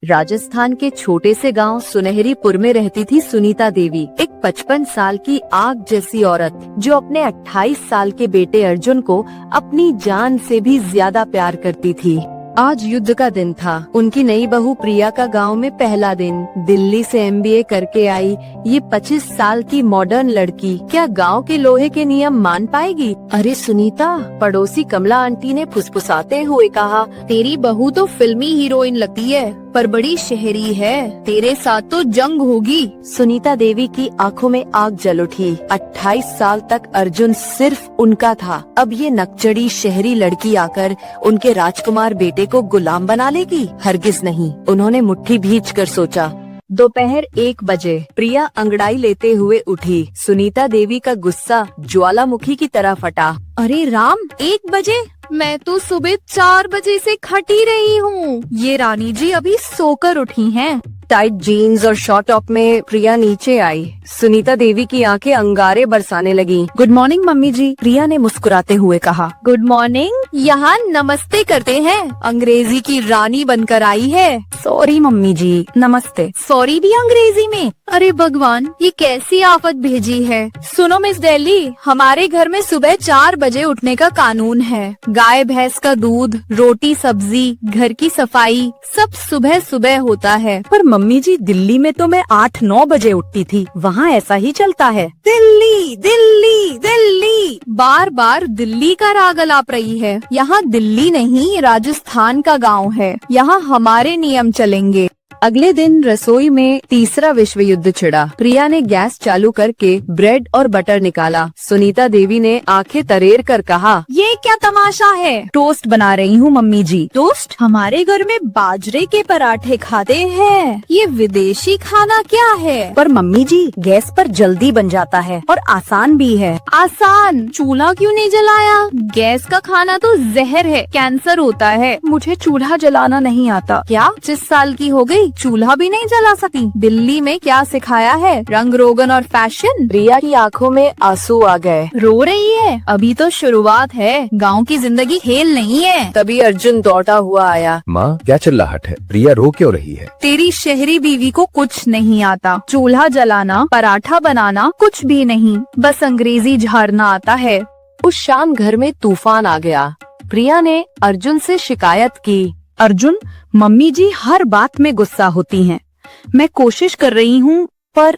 राजस्थान के छोटे से गांव सुनहरीपुर में रहती थी सुनीता देवी, एक 55 साल की आग जैसी औरत जो अपने 28 साल के बेटे अर्जुन को अपनी जान से भी ज्यादा प्यार करती थी। आज युद्ध का दिन था। उनकी नई बहू प्रिया का गांव में पहला दिन। दिल्ली से एमबीए करके आई ये 25 साल की मॉडर्न लड़की क्या गांव के लोहे के नियम मान पाएगी? अरे सुनीता, पड़ोसी कमला आंटी ने फुसफुसाते हुए कहा, तेरी बहू तो फिल्मी हीरोइन लगती है पर बड़ी शहरी है, तेरे साथ तो जंग होगी। सुनीता देवी की आंखों में आग जल उठी। 28 साल तक अर्जुन सिर्फ उनका था, अब ये नकचड़ी शहरी लड़की आकर उनके राजकुमार बेटे को गुलाम बना लेगी? हरगिज नहीं। उन्होंने मुट्ठी भींच कर सोचा। दोपहर 1 बजे प्रिया अंगड़ाई लेते हुए उठी। सुनीता देवी का गुस्सा ज्वालामुखी की तरह फटा। अरे राम, 1 बजे? मैं तो सुबह 4 बजे से खटी रही हूँ। ये रानी जी अभी सोकर उठी हैं। टाइट जीन्स और शॉर्ट टॉप में प्रिया नीचे आई। सुनीता देवी की आंखें अंगारे बरसाने लगी। गुड मॉर्निंग मम्मी जी, प्रिया ने मुस्कुराते हुए कहा। गुड मॉर्निंग, यहाँ नमस्ते करते हैं, अंग्रेजी की रानी बनकर आई है। सॉरी मम्मी जी, नमस्ते। सॉरी भी अंग्रेजी में? अरे भगवान, ये कैसी आफत भेजी है। सुनो मिस दिल्ली, हमारे घर में सुबह 4 बजे उठने का कानून है। गाय भैंस का दूध, रोटी सब्जी, घर की सफाई सब सुबह सुबह होता है। पर मम्मी जी, दिल्ली में तो मैं 8-9 बजे उठती थी, वहाँ ऐसा ही चलता है। दिल्ली दिल्ली दिल्ली, बार बार दिल्ली का राग अलाप रही है। यहाँ दिल्ली नहीं, राजस्थान का गांव है, यहाँ हमारे नियम चलेंगे। अगले दिन रसोई में तीसरा विश्व युद्ध छिड़ा। प्रिया ने गैस चालू करके ब्रेड और बटर निकाला। सुनीता देवी ने आंखें तरेर कर कहा, ये क्या तमाशा है? टोस्ट बना रही हूँ मम्मी जी। टोस्ट? हमारे घर में बाजरे के पराठे खाते हैं, ये विदेशी खाना क्या है? पर मम्मी जी, गैस पर जल्दी बन जाता है और आसान भी है। आसान? चूल्हा क्यों नहीं जलाया? गैस का खाना तो जहर है, कैंसर होता है। मुझे चूल्हा जलाना नहीं आता। क्या 25 साल की हो गई, चूल्हा भी नहीं जला सकी? दिल्ली में क्या सिखाया है, रंग रोगन और फैशन? प्रिया की आंखों में आंसू आ गए। रो रही है? अभी तो शुरुआत है, गांव की जिंदगी खेल नहीं है। तभी अर्जुन दौड़ता हुआ आया। माँ, क्या चिल्लाहट है? प्रिया रो क्यों रही है? तेरी शहरी बीवी को कुछ नहीं आता, चूल्हा जलाना, पराठा बनाना कुछ भी नहीं, बस अंग्रेजी झाड़ना आता है। उस शाम घर में तूफान आ गया। प्रिया ने अर्जुन से शिकायत की। अर्जुन, मम्मी जी हर बात में गुस्सा होती हैं। मैं कोशिश कर रही हूँ पर।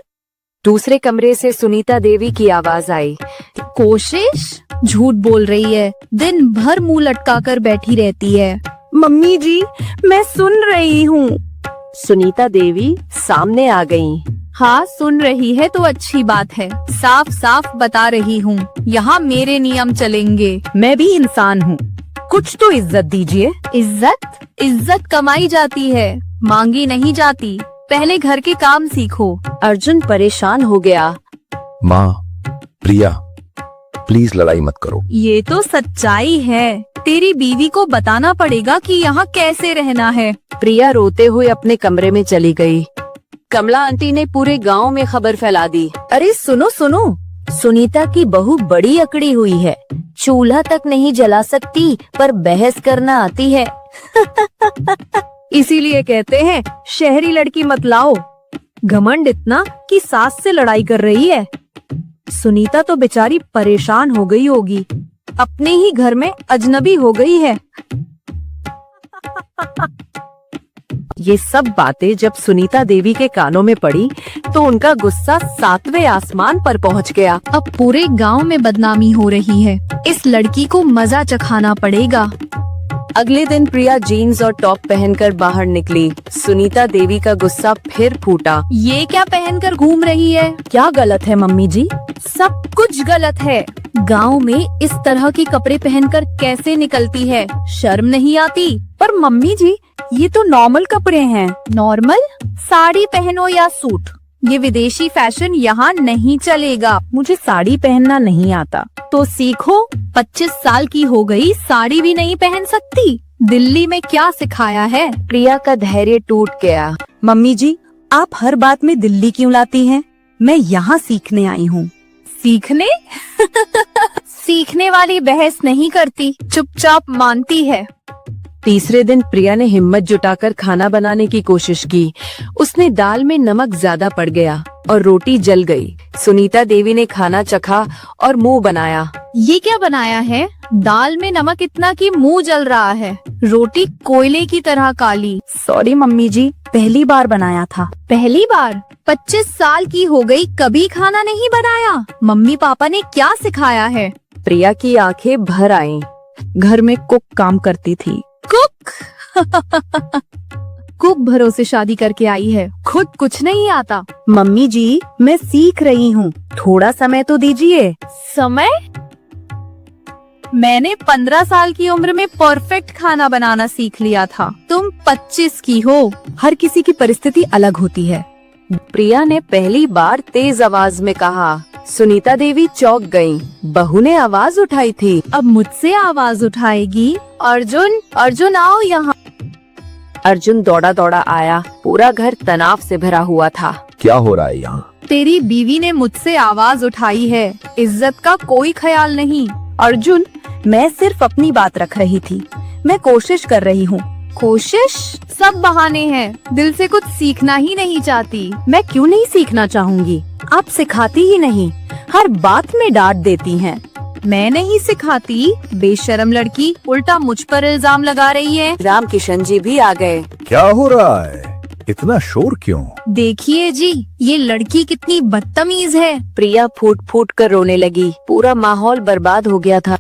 दूसरे कमरे से सुनीता देवी की आवाज आई। कोशिश? झूठ बोल रही है, दिन भर मुंह लटका कर बैठी रहती है। मम्मी जी, मैं सुन रही हूँ। सुनीता देवी सामने आ गयी। हाँ, सुन रही है तो अच्छी बात है, साफ साफ बता रही हूँ, यहाँ मेरे नियम चलेंगे। मैं भी इंसान हूँ, कुछ तो इज्जत दीजिए। इज्जत? इज्जत कमाई जाती है, मांगी नहीं जाती। पहले घर के काम सीखो। अर्जुन परेशान हो गया। माँ, प्रिया, प्लीज लड़ाई मत करो। ये तो सच्चाई है, तेरी बीवी को बताना पड़ेगा कि यहाँ कैसे रहना है। प्रिया रोते हुए अपने कमरे में चली गई। कमला आंटी ने पूरे गांव में खबर फैला दी। अरे सुनो सुनो, सुनीता की बहू बड़ी अकड़ी हुई है, चूल्हा तक नहीं जला सकती पर बहस करना आती है। इसीलिए कहते हैं शहरी लड़की मत लाओ। घमंड इतना कि सास से लड़ाई कर रही है। सुनीता तो बेचारी परेशान हो गई होगी, अपने ही घर में अजनबी हो गई है। ये सब बातें जब सुनीता देवी के कानों में पड़ी तो उनका गुस्सा 7वें आसमान पर पहुंच गया। अब पूरे गांव में बदनामी हो रही है, इस लड़की को मजा चखाना पड़ेगा। अगले दिन प्रिया जीन्स और टॉप पहनकर बाहर निकली। सुनीता देवी का गुस्सा फिर फूटा। ये क्या पहनकर घूम रही है? क्या गलत है मम्मी जी? सब कुछ गलत है। गांव में इस तरह के कपड़े पहनकर कैसे निकलती है, शर्म नहीं आती? पर मम्मी जी, ये तो नॉर्मल कपड़े हैं। नॉर्मल? साड़ी पहनो या सूट, ये विदेशी फैशन यहाँ नहीं चलेगा। मुझे साड़ी पहनना नहीं आता। तो सीखो, 25 साल की हो गई, साड़ी भी नहीं पहन सकती? दिल्ली में क्या सिखाया है? प्रिया का धैर्य टूट गया। मम्मी जी, आप हर बात में दिल्ली क्यों लाती हैं? मैं यहाँ सीखने आई हूँ। सीखने? सीखने वाली बहस नहीं करती, चुपचाप मानती है। तीसरे दिन प्रिया ने हिम्मत जुटाकर खाना बनाने की कोशिश की। उसने दाल में नमक ज्यादा पड़ गया और रोटी जल गई। सुनीता देवी ने खाना चखा और मुंह बनाया। ये क्या बनाया है? दाल में नमक इतना कि मुंह जल रहा है, रोटी कोयले की तरह काली। सॉरी मम्मी जी, पहली बार बनाया था। पहली बार? 25 साल की हो गई, कभी खाना नहीं बनाया? मम्मी पापा ने क्या सिखाया है? प्रिया की आंखें भर आईं। घर में कुक काम करती थी। कुक? कुक भरोसे शादी करके आई है, खुद कुछ नहीं आता। मम्मी जी, मैं सीख रही हूँ, थोड़ा समय तो दीजिए। समय? मैंने 15 साल की उम्र में परफेक्ट खाना बनाना सीख लिया था, तुम 25 की हो। हर किसी की परिस्थिति अलग होती है। प्रिया ने पहली बार तेज आवाज में कहा। सुनीता देवी चौंक गईं। बहू ने आवाज उठाई थी। अब मुझसे आवाज उठाएगी? अर्जुन, अर्जुन आओ यहाँ। अर्जुन दौड़ा दौड़ा आया। पूरा घर तनाव से भरा हुआ था। क्या हो रहा है यहाँ? तेरी बीवी ने मुझसे आवाज उठाई है, इज्जत का कोई ख्याल नहीं। अर्जुन, मैं सिर्फ अपनी बात रख रही थी, मैं कोशिश कर रही हूँ। कोशिश? सब बहाने हैं, दिल से कुछ सीखना ही नहीं चाहती। मैं क्यों नहीं सीखना चाहूँगी? आप सिखाती ही नहीं, हर बात में डांट देती हैं। मैं नहीं सिखाती, बेशरम लड़की, उल्टा मुझ पर इल्जाम लगा रही है। राम किशन जी भी आ गए। क्या हो रहा है? इतना शोर क्यों? देखिए जी, ये लड़की कितनी बदतमीज है। प्रिया फूट फूट कर रोने लगी। पूरा माहौल बर्बाद हो गया था।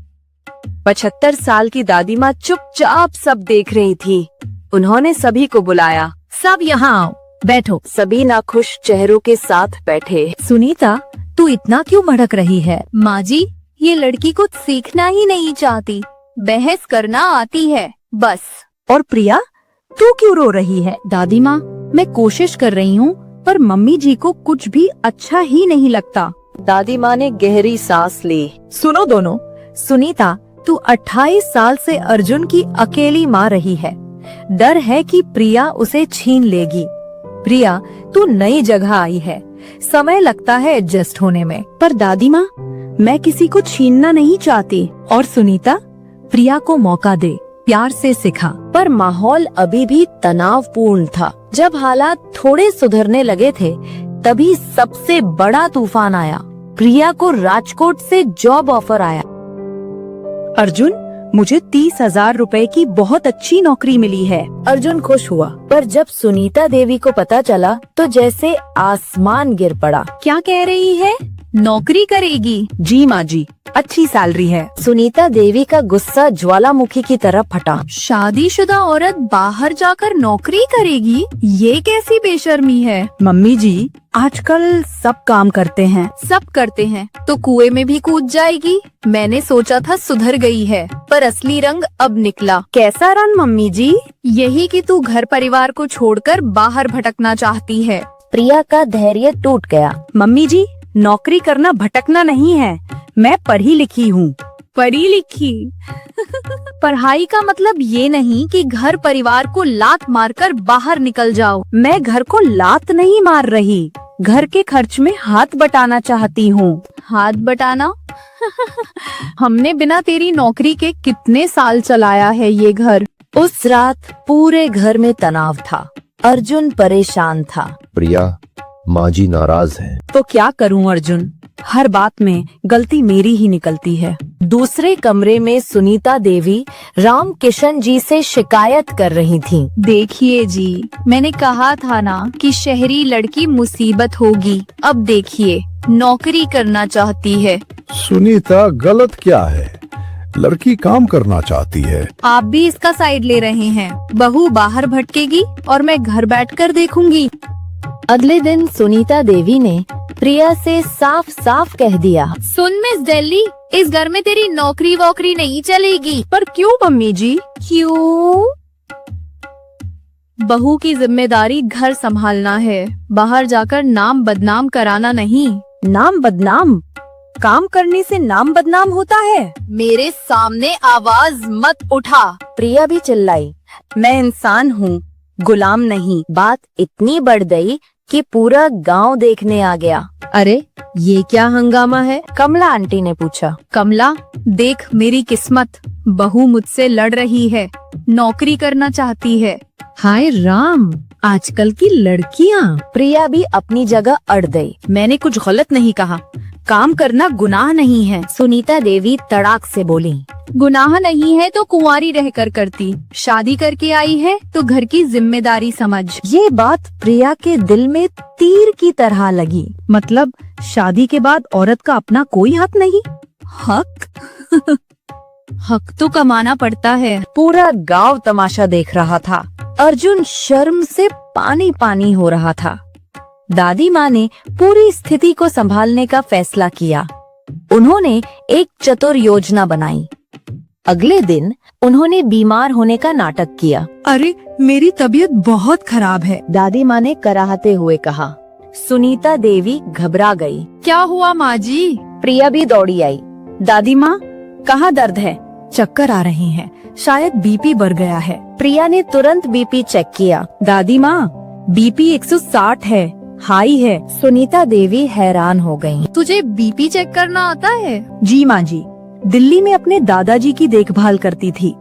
75 साल की दादी माँ चुपचाप सब देख रही थी। उन्होंने सभी को बुलाया। सब यहाँ आओ, बैठो। सभी नाखुश चेहरों के साथ बैठे। सुनीता, तू इतना क्यों भड़क रही है? माँ जी, ये लड़की कुछ सीखना ही नहीं चाहती, बहस करना आती है बस। और प्रिया, तू क्यों रो रही है? दादी माँ, मैं कोशिश कर रही हूँ, पर मम्मी जी को कुछ भी अच्छा ही नहीं लगता। दादी माँ ने गहरी सांस ली। सुनो दोनों, सुनीता, तू 28 साल से अर्जुन की अकेली माँ रही है। डर है कि प्रिया उसे छीन लेगी। प्रिया, तू नई जगह आई है, समय लगता है एडजस्ट होने में। पर दादी माँ, मैं किसी को छीनना नहीं चाहती। और सुनीता, प्रिया को मौका दे, प्यार से सिखा। पर माहौल अभी भी तनावपूर्ण था। जब हालात थोड़े सुधरने लगे थे, तभी सबसे बड़ा तूफान आया। प्रिया को राजकोट से जॉब ऑफर आया। अर्जुन, मुझे 30,000 रुपए की बहुत अच्छी नौकरी मिली है। अर्जुन खुश हुआ, पर जब सुनीता देवी को पता चला तो जैसे आसमान गिर पड़ा। क्या कह रही है? नौकरी करेगी? जी माँ जी, अच्छी सैलरी है। सुनीता देवी का गुस्सा ज्वालामुखी की तरह फटा। शादीशुदा औरत बाहर जाकर नौकरी करेगी? ये कैसी बेशर्मी है? मम्मी जी, आजकल सब काम करते हैं। सब करते हैं तो कुएं में भी कूद जाएगी। मैंने सोचा था सुधर गई है, पर असली रंग अब निकला। कैसा रंग मम्मी जी? यही कि तू घर परिवार को छोड़कर बाहर भटकना चाहती है। प्रिया का धैर्य टूट गया। मम्मी जी, नौकरी करना भटकना नहीं है, मैं पढ़ी लिखी हूँ। पढ़ी लिखी? पढ़ाई का मतलब ये नहीं कि घर परिवार को लात मारकर बाहर निकल जाओ। मैं घर को लात नहीं मार रही, घर के खर्च में हाथ बटाना चाहती हूँ। हाथ बटाना? हमने बिना तेरी नौकरी के कितने साल चलाया है ये घर। उस रात पूरे घर में तनाव था। अर्जुन परेशान था। प्रिया, माँ जी नाराज हैं। तो क्या करूं अर्जुन, हर बात में गलती मेरी ही निकलती है। दूसरे कमरे में सुनीता देवी राम किशन जी से शिकायत कर रही थी। देखिए जी, मैंने कहा था ना कि शहरी लड़की मुसीबत होगी। अब देखिए, नौकरी करना चाहती है। सुनीता, गलत क्या है? लड़की काम करना चाहती है। आप भी इसका साइड ले रहे हैं। बहू बाहर भटकेगी और मैं घर बैठकर देखूंगी। अगले दिन सुनीता देवी ने प्रिया से साफ साफ कह दिया, सुन मिस दिल्ली, इस घर में तेरी नौकरी वोकरी नहीं चलेगी। पर क्यों मम्मी जी? क्यों? बहू की जिम्मेदारी घर संभालना है, बाहर जाकर नाम बदनाम कराना नहीं। नाम बदनाम? काम करने से नाम बदनाम होता है? मेरे सामने आवाज मत उठा। प्रिया भी चिल्लाई। मैं इंसान हूँ, गुलाम नहीं। बात इतनी बढ़ गई कि पूरा गांव देखने आ गया। अरे, ये क्या हंगामा है? कमला आंटी ने पूछा। कमला, देख मेरी किस्मत, बहू मुझसे लड़ रही है, नौकरी करना चाहती है। हाय राम, आजकल की लड़कियां। प्रिया भी अपनी जगह अड़ गई। मैंने कुछ गलत नहीं कहा, काम करना गुनाह नहीं है। सुनीता देवी तड़ाक से बोली। गुनाह नहीं है तो कुंवारी रहकर करती, शादी करके आई है तो घर की जिम्मेदारी समझ। ये बात प्रिया के दिल में तीर की तरह लगी। मतलब शादी के बाद औरत का अपना कोई हक नहीं? हक हक तो कमाना पड़ता है। पूरा गांव तमाशा देख रहा था। अर्जुन शर्म से पानी पानी हो रहा था। दादी माँ ने पूरी स्थिति को संभालने का फैसला किया। उन्होंने एक चतुर योजना बनाई। अगले दिन उन्होंने बीमार होने का नाटक किया। अरे मेरी तबीयत बहुत खराब है। दादी माँ ने कराहते हुए कहा। सुनीता देवी घबरा गई। क्या हुआ माँ जी? प्रिया भी दौड़ी आई। दादी माँ, कहाँ दर्द है? चक्कर आ रहे हैं, शायद बीपी बढ़ गया है। प्रिया ने तुरंत बीपी चेक किया। दादी माँ, बीपी 160 है, हाई है। सुनीता देवी हैरान हो गईं। तुझे बीपी चेक करना आता है? जी माँ जी, दिल्ली में अपने दादाजी की देखभाल करती थी।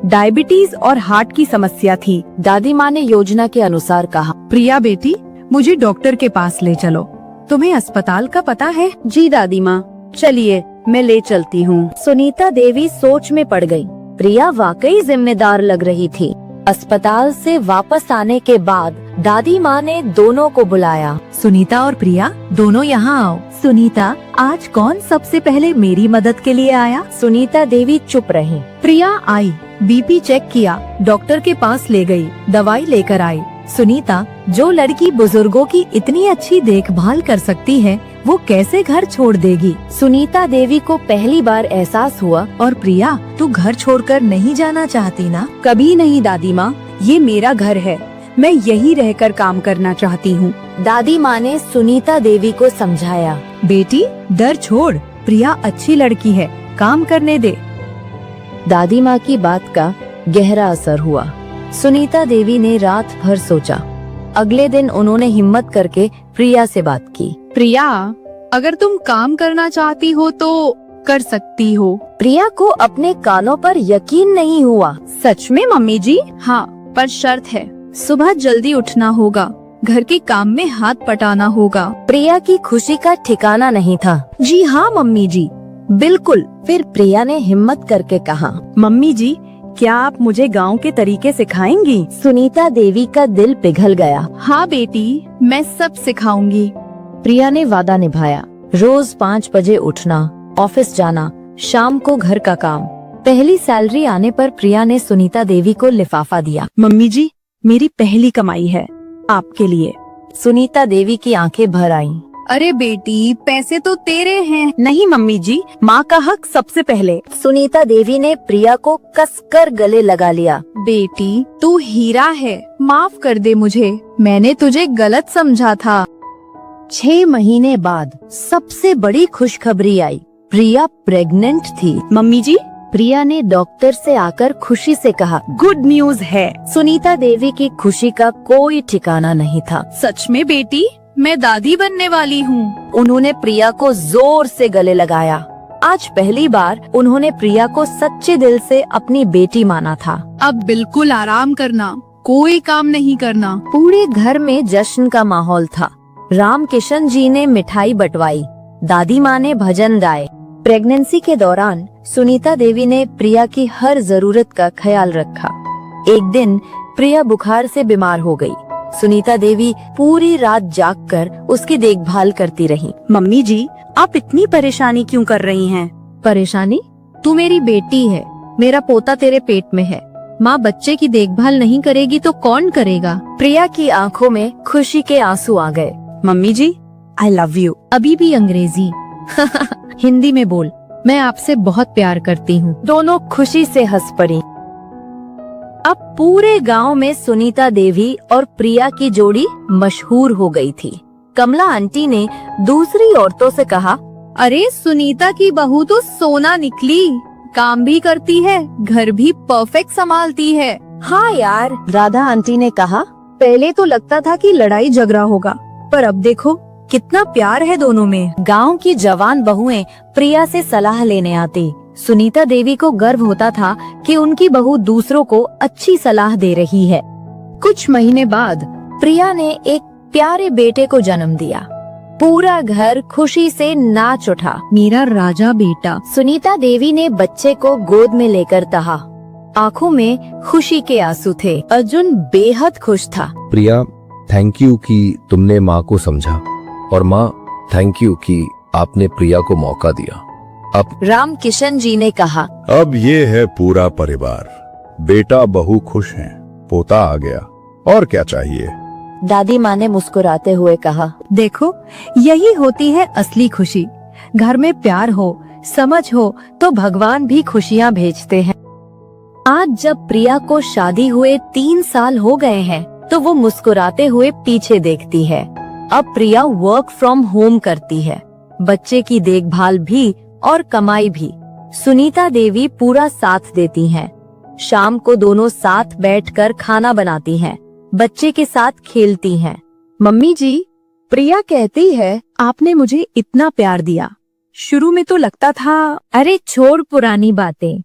डायबिटीज और हार्ट की समस्या थी। दादी माँ ने योजना के अनुसार कहा। प्रिया बेटी, मुझे डॉक्टर के पास ले चलो। तुम्हें अस्पताल का पता है? जी दादी माँ, चलिए मैं ले चलती हूँ। सुनीता देवी सोच में पड़ गई। प्रिया वाकई जिम्मेदार लग रही थी। अस्पताल से वापस आने के बाद दादी माँ ने दोनों को बुलाया। सुनीता और प्रिया, दोनों यहाँ आओ। सुनीता, आज कौन सबसे पहले मेरी मदद के लिए आया? सुनीता देवी चुप रही। प्रिया आई, बीपी चेक किया, डॉक्टर के पास ले गई, दवाई लेकर आई। सुनीता, जो लड़की बुजुर्गों की इतनी अच्छी देखभाल कर सकती है, वो कैसे घर छोड़ देगी? सुनीता देवी को पहली बार एहसास हुआ। और प्रिया, तू घर छोड़कर नहीं जाना चाहती ना? कभी नहीं दादी माँ, ये मेरा घर है, मैं यहीं रहकर काम करना चाहती हूँ। दादी माँ ने सुनीता देवी को समझाया। बेटी, डर छोड़, प्रिया अच्छी लड़की है, काम करने दे। दादी माँ की बात का गहरा असर हुआ। सुनीता देवी ने रात भर सोचा। अगले दिन उन्होंने हिम्मत करके प्रिया से बात की। प्रिया, अगर तुम काम करना चाहती हो तो कर सकती हो। प्रिया को अपने कानों पर यकीन नहीं हुआ। सच में मम्मी जी? हाँ, पर शर्त है, सुबह जल्दी उठना होगा, घर के काम में हाथ पटाना होगा। प्रिया की खुशी का ठिकाना नहीं था। जी हाँ मम्मी जी, बिल्कुल। फिर प्रिया ने हिम्मत करके कहा। मम्मी जी, क्या आप मुझे गांव के तरीके सिखाएंगी? सुनीता देवी का दिल पिघल गया। हाँ बेटी, मैं सब सिखाऊंगी। प्रिया ने वादा निभाया। रोज 5 बजे उठना, ऑफिस जाना, शाम को घर का काम। पहली सैलरी आने पर प्रिया ने सुनीता देवी को लिफाफा दिया। मम्मी जी, मेरी पहली कमाई है, आपके लिए। सुनीता देवी की आंखें भर आईं। अरे बेटी, पैसे तो तेरे हैं। नहीं मम्मी जी, माँ का हक सबसे पहले। सुनीता देवी ने प्रिया को कसकर गले लगा लिया। बेटी, तू हीरा है, माफ कर दे मुझे, मैंने तुझे गलत समझा था। 6 महीने बाद सबसे बड़ी खुशखबरी आई। प्रिया प्रेग्नेंट थी। मम्मी जी, प्रिया ने डॉक्टर से आकर खुशी से कहा। गुड न्यूज है। सुनीता देवी की खुशी का कोई ठिकाना नहीं था। सच में बेटी, मैं दादी बनने वाली हूँ। उन्होंने प्रिया को जोर से गले लगाया। आज पहली बार उन्होंने प्रिया को सच्चे दिल से अपनी बेटी माना था। अब बिल्कुल आराम करना, कोई काम नहीं करना। पूरे घर में जश्न का माहौल था। राम किशन जी ने मिठाई बंटवाई, दादी माँ ने भजन गाए। प्रेगनेंसी के दौरान सुनीता देवी ने प्रिया की हर जरूरत का ख्याल रखा। एक दिन प्रिया बुखार से बीमार हो गई। सुनीता देवी पूरी रात जागकर उसकी देखभाल करती रही। मम्मी जी, आप इतनी परेशानी क्यों कर रही हैं? परेशानी? तू मेरी बेटी है, मेरा पोता तेरे पेट में है। माँ बच्चे की देखभाल नहीं करेगी तो कौन करेगा? प्रिया की आंखों में खुशी के आंसू आ गए। Mummy ji, I love you. अभी भी अंग्रेजी? हिंदी में बोल, मैं आपसे बहुत प्यार करती हूँ। दोनों खुशी से हंस पड़ी। अब पूरे गांव में सुनीता देवी और प्रिया की जोड़ी मशहूर हो गई थी। कमला आंटी ने दूसरी औरतों से कहा, अरे सुनीता की बहू तो सोना निकली, काम भी करती है, घर भी परफेक्ट संभालती है। हाँ यार, राधा आंटी ने कहा। पहले तो लगता था कि लड़ाई झगड़ा होगा, पर अब देखो कितना प्यार है दोनों में। गांव की जवान बहुएं प्रिया से सलाह लेने आती। सुनीता देवी को गर्व होता था कि उनकी बहू दूसरों को अच्छी सलाह दे रही है। कुछ महीने बाद प्रिया ने एक प्यारे बेटे को जन्म दिया। पूरा घर खुशी से नाच उठा। मेरा राजा बेटा, सुनीता देवी ने बच्चे को गोद में लेकर कहा। आंखों में खुशी के आंसू थे। अर्जुन बेहद खुश था। प्रिया, थैंक यू कि तुमने माँ को समझा, और माँ थैंक यू कि आपने प्रिया को मौका दिया। अब राम किशन जी ने कहा, अब ये है पूरा परिवार। बेटा बहू खुश हैं, पोता आ गया, और क्या चाहिए। दादी माँ ने मुस्कुराते हुए कहा, देखो, यही होती है असली खुशी। घर में प्यार हो, समझ हो तो भगवान भी खुशियाँ भेजते हैं। आज जब प्रिया को शादी हुए 3 साल हो गए हैं, तो वो मुस्कुराते हुए पीछे देखती है। अब प्रिया वर्क फ्रॉम होम करती है, बच्चे की देखभाल भी और कमाई भी। सुनीता देवी पूरा साथ देती हैं। शाम को दोनों साथ बैठकर खाना बनाती हैं, बच्चे के साथ खेलती हैं। मम्मी जी, प्रिया कहती है आपने मुझे इतना प्यार दिया। शुरू में तो लगता था, अरे छोड़ पुरानी बातें।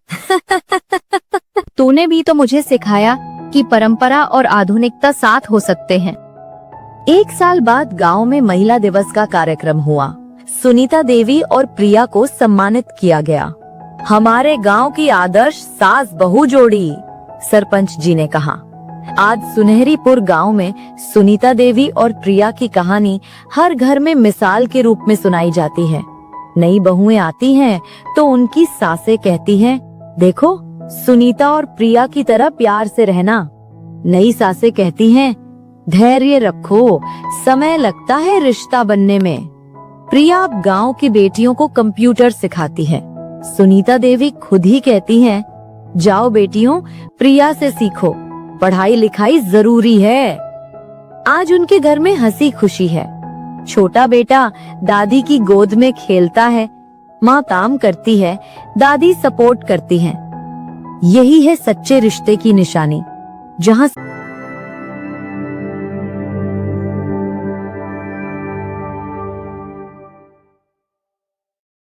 तूने भी तो मुझे सिखाया कि परंपरा और आधुनिकता साथ हो सकते हैं। 1 साल बाद गांव में महिला दिवस का कार्यक्रम हुआ। सुनीता देवी और प्रिया को सम्मानित किया गया। हमारे गांव की आदर्श सास बहू जोड़ी, सरपंच जी ने कहा। आज सुनहरीपुर गांव में सुनीता देवी और प्रिया की कहानी हर घर में मिसाल के रूप में सुनाई जाती है। नई बहुएं आती हैं तो उनकी सासें कहती हैं, देखो सुनीता और प्रिया की तरह प्यार से रहना। नई सासें कहती हैं, धैर्य रखो, समय लगता है रिश्ता बनने में। प्रिया अब गांव की बेटियों को कंप्यूटर सिखाती है। सुनीता देवी खुद ही कहती हैं, जाओ बेटियों, प्रिया से सीखो, पढ़ाई लिखाई जरूरी है। आज उनके घर में हंसी खुशी है। छोटा बेटा दादी की गोद में खेलता है, माँ काम करती है, दादी सपोर्ट करती हैं। यही है सच्चे रिश्ते की निशानी, जहाँ